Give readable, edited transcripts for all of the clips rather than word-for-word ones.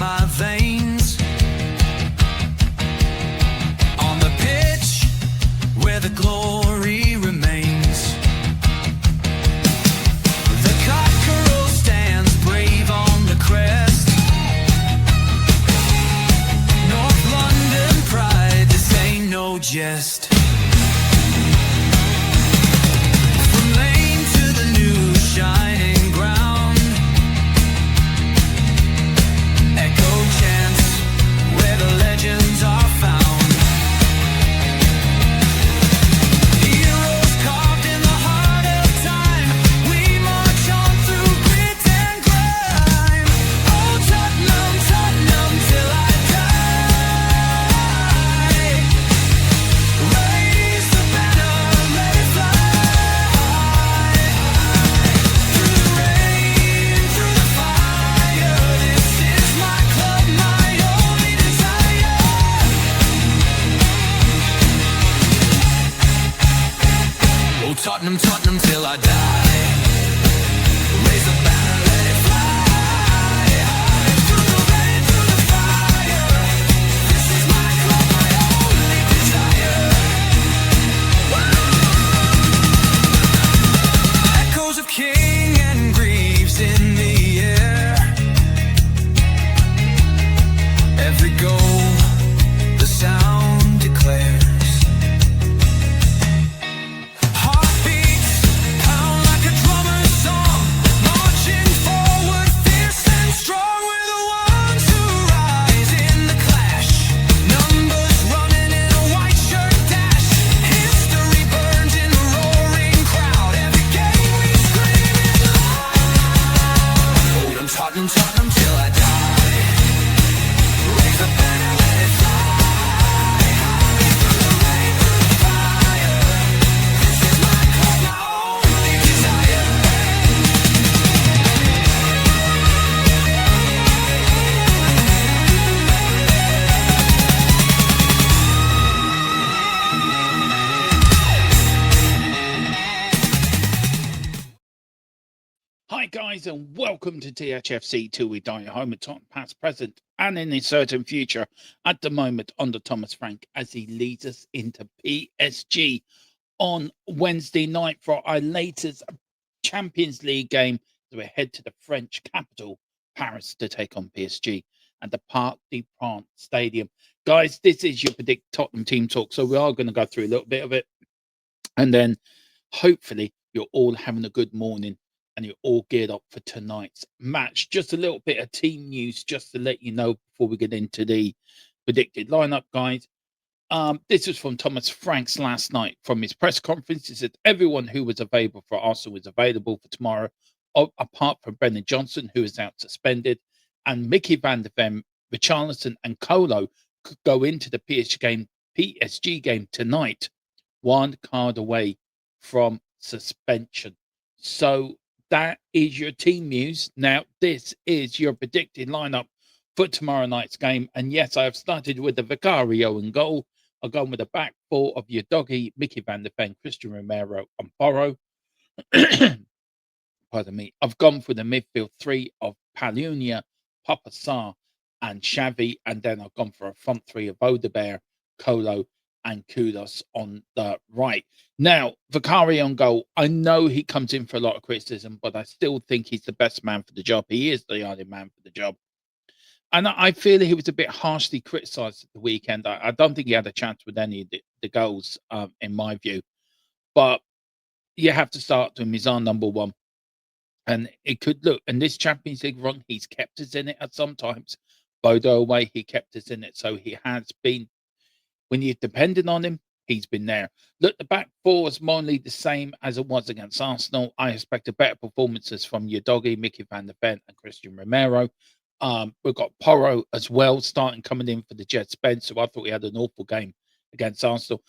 my veins. On the pitch where the glory remains, the cockerel stands brave on the crest. North London pride, this ain't no jest. From lane to the new shining ground, echo chants where the legends are found. Heroes carved in the heart of time, we march on through grit and grime. Oh Tottenham, Tottenham till I die. Raise the banner, let it fly. Through the rain, through the fire, this is my club, my only desire. Oh Tottenham, Tottenham till I die. Raise the banner, let it fly. Through the rain, through the fire, this is my club, my only desire. Echoes of King and Greaves in the air. Every goal, the sound declares. Heartbeats pound like a drummer's song, marching forward, fierce and strong. We're the ones who rise in the clash. Numbers running in a white shirt dash. History burns in the roaring crowd. Every game we scream it loud. Oh, Tottenham, Tottenham till I die. Raise the banner, let it fly. Through the rain, through the fire, this is my club, my only desire. Hi guys, and welcome to THFC Till We Die, home of Tottenham past, present, and in a certain future. At the moment, under Thomas Frank, as he leads us into PSG on Wednesday night for our latest Champions League game. So we head to the French capital, Paris, to take on PSG at the Parc des Princes Stadium. Guys, this is your Predict Tottenham Team Talk, so we are going to go through a little bit of it, and then hopefully you're all having a good morning and you're all geared up for tonight's match. Just a little bit of team news just to let you know before we get into the predicted lineup, guys. This was from Thomas Franks last night from his press conference. He said everyone who was available for Arsenal was available for tomorrow, apart from Brennan Johnson, who is out suspended, and Mickey van der Ven, Richarlison, and Kolo could go into the PSG game tonight, one card away from suspension. So that is your team news. Now, this is your predicted lineup for tomorrow night's game. And yes, I have started with the Vicario in goal. I've gone with the back four of your doggy, Mickey van der Ven, Christian Romero, and Porro. Pardon me. I've gone for the midfield three of Palunia, Papa Sarr, and Xavi. And then I've gone for a front three of Odegaard, Kolo, and Kudos on the right. Now, Vicario on goal. I know he comes in for a lot of criticism, but I still think he's the best man for the job. He is the only man for the job. And I feel he was a bit harshly criticised at the weekend. I don't think he had a chance with any of the goals, in my view. But you have to start to him. He's our number one. And it could look, in this Champions League run, he's kept us in it at sometimes. Bodo away, he kept us in it. So he has been, when you're depending on him, he's been there. Look, the back four is mainly the same as it was against Arsenal. I expect better performances from your doggy, Mickey van der Ven, and Christian Romero. We've got Porro as well, coming in for the Jet Spence, who I thought he had an awful game against Arsenal.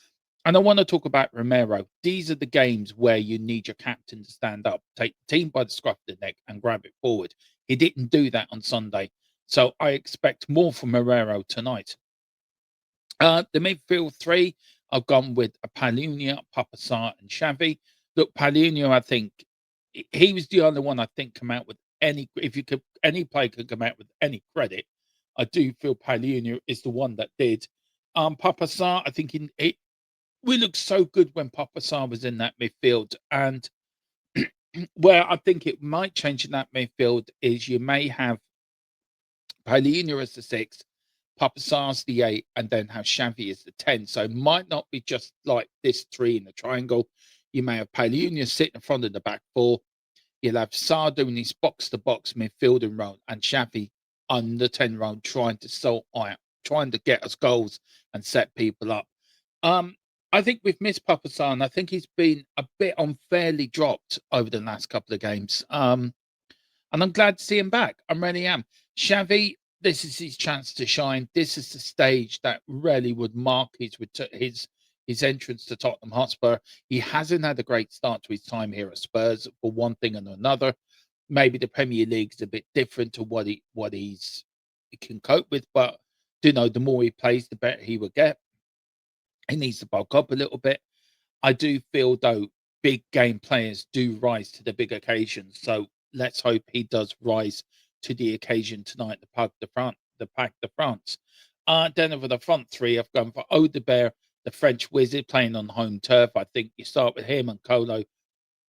And I want to talk about Romero. These are the games where you need your captain to stand up, take the team by the scruff of the neck and grab it forward. He didn't do that on Sunday. So I expect more from Romero tonight. The midfield three, I've gone with Palunia, Papa Sarr, and Xavi. Look, Palunia, I think he was the only one I think come out with any. If you could, any player could come out with any credit I do feel Palhinha is the one that did. Papa Sarr, I think we looked so good when Papa Sarr was in that midfield. And where I think it might change in that midfield is you may have Palhinha as the 6, Papa Sarr's the 8, and then have Xavi as the 10. So it might not be just like this 3 in the triangle. You may have Palhinha sitting in front of the back 4. You'll have Sarr doing his box-to-box midfielding role, and Xavi on the 10 role trying to get us goals and set people up. I think we've missed Papa Sarr, and I think he's been a bit unfairly dropped over the last couple of games. And I'm glad to see him back. I really am. Xavi, this is his chance to shine. This is the stage that really would mark his entrance to Tottenham Hotspur. He hasn't had a great start to his time here at Spurs for one thing and another. Maybe the Premier League is a bit different to what he can cope with, but the more he plays, the better he will get. He needs to bulk up a little bit. I do feel though big game players do rise to the big occasions. So let's hope he does rise to the occasion tonight, the Parc de France. Then over the front 3, I've gone for Audebert, the French wizard, playing on home turf. I think you start with him and Colo,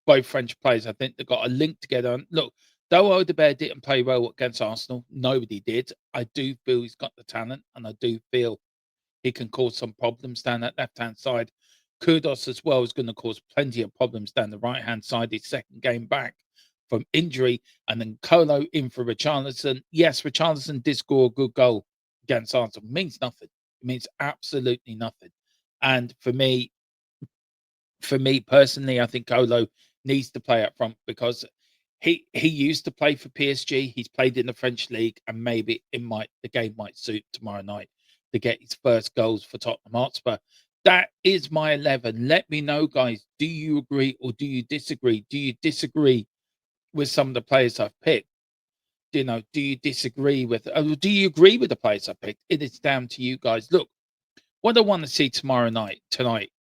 both French players. I think they've got a link together. And look, though Audebert didn't play well against Arsenal, nobody did. I do feel he's got the talent, and I do feel he can cause some problems down that left-hand side. Kudos as well is going to cause plenty of problems down the right-hand side. His second game back from injury, and then Colo in for Richarlison. Yes, Richarlison did score a good goal against Arsenal. It means nothing. It means absolutely nothing. And for me personally, I think Colo needs to play up front because he used to play for PSG. He's played in the French league, and maybe the game might suit tomorrow night to get his first goals for Tottenham Hotspur. That is my 11. Let me know, guys. Do you agree or do you disagree? Do you disagree with some of the players I've picked? Do you disagree with, or do you agree with the players I picked? It is down to you guys. Look, what I want to see tonight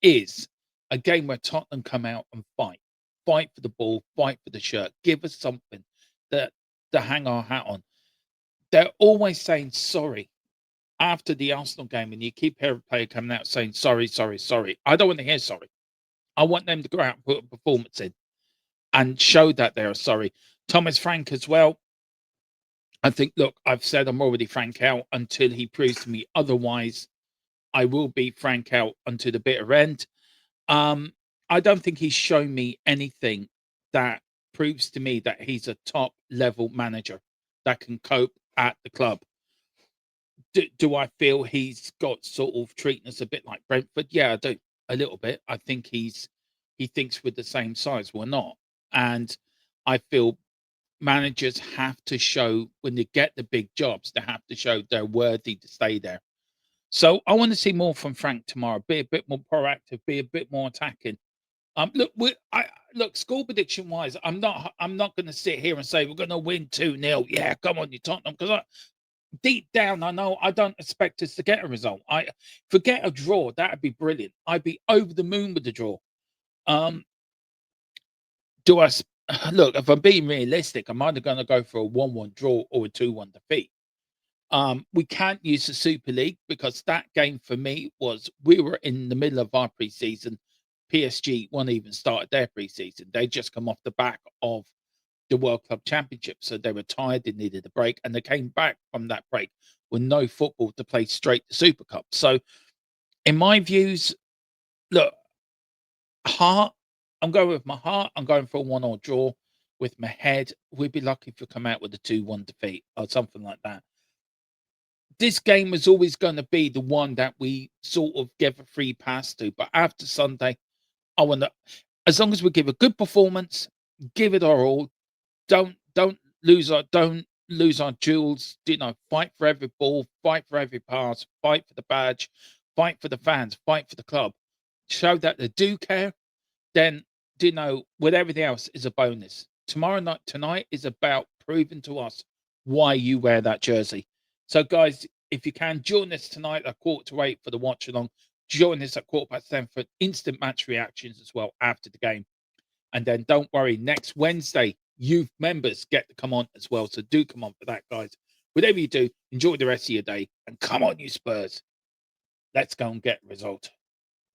is a game where Tottenham come out and fight for the ball, fight for the shirt, give us something that to hang our hat on. They're always saying sorry after the Arsenal game, and you keep hearing a player coming out saying sorry, sorry, sorry. I don't want to hear sorry. I want them to go out and put a performance in and show that they're sorry. Thomas Frank as well. I think, look, I've said I'm already Frank out until he proves to me otherwise. I will be Frank out until the bitter end. I don't think he's shown me anything that proves to me that he's a top level manager that can cope at the club. Do I feel he's got sort of treating us a bit like Brentford? Yeah, I do a little bit. I think he thinks we're the same size. We're not, and I feel managers have to show when they get the big jobs, they have to show they're worthy to stay there. So I want to see more from Frank tomorrow. Be a bit more proactive. Be a bit more attacking. Look. Score prediction wise, I'm not going to sit here and say we're going to win 2-0. Yeah, come on, you Tottenham, because deep down, I know I don't expect us to get a result. I forget a draw. That'd be brilliant. I'd be over the moon with the draw. Do I look? If I'm being realistic, I'm either going to go for a 1-1 draw or a 2-1 defeat. We can't use the Super League because that game for me was we were in the middle of our preseason. PSG won't even started their preseason. They just come off the back of the World Club Championship. So they were tired, they needed a break, and they came back from that break with no football to play straight to Super Cup. So in my views, look, heart, I'm going with my heart. I'm going for a 1-1 draw. With my head, we'd be lucky if we come out with a 2-1 defeat or something like that. This game was always going to be the one that we sort of give a free pass to. But after Sunday, I want to, as long as we give a good performance, give it our all, don't lose our jewels. Fight for every ball, fight for every pass, fight for the badge, fight for the fans, fight for the club. Show that they do care. Then with everything else is a bonus. Tonight is about proving to us why you wear that jersey. So, guys, if you can join us tonight at 7:45 for the watch along, join us at 10:15 for instant match reactions as well after the game. And then don't worry, next Wednesday, youth members get to come on as well. So do come on for that, guys. Whatever you do, enjoy the rest of your day. And come on, you Spurs. Let's go and get a result.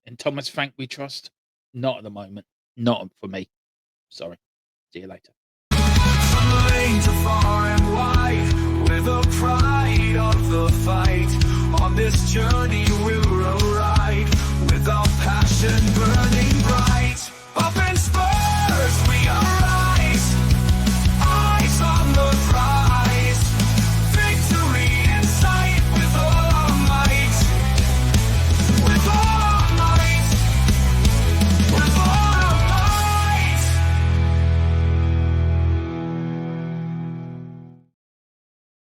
And Thomas Frank we trust? Not at the moment. Not for me. Sorry. See you later. From lane to far and wide, with the pride of the fight. On this journey we'll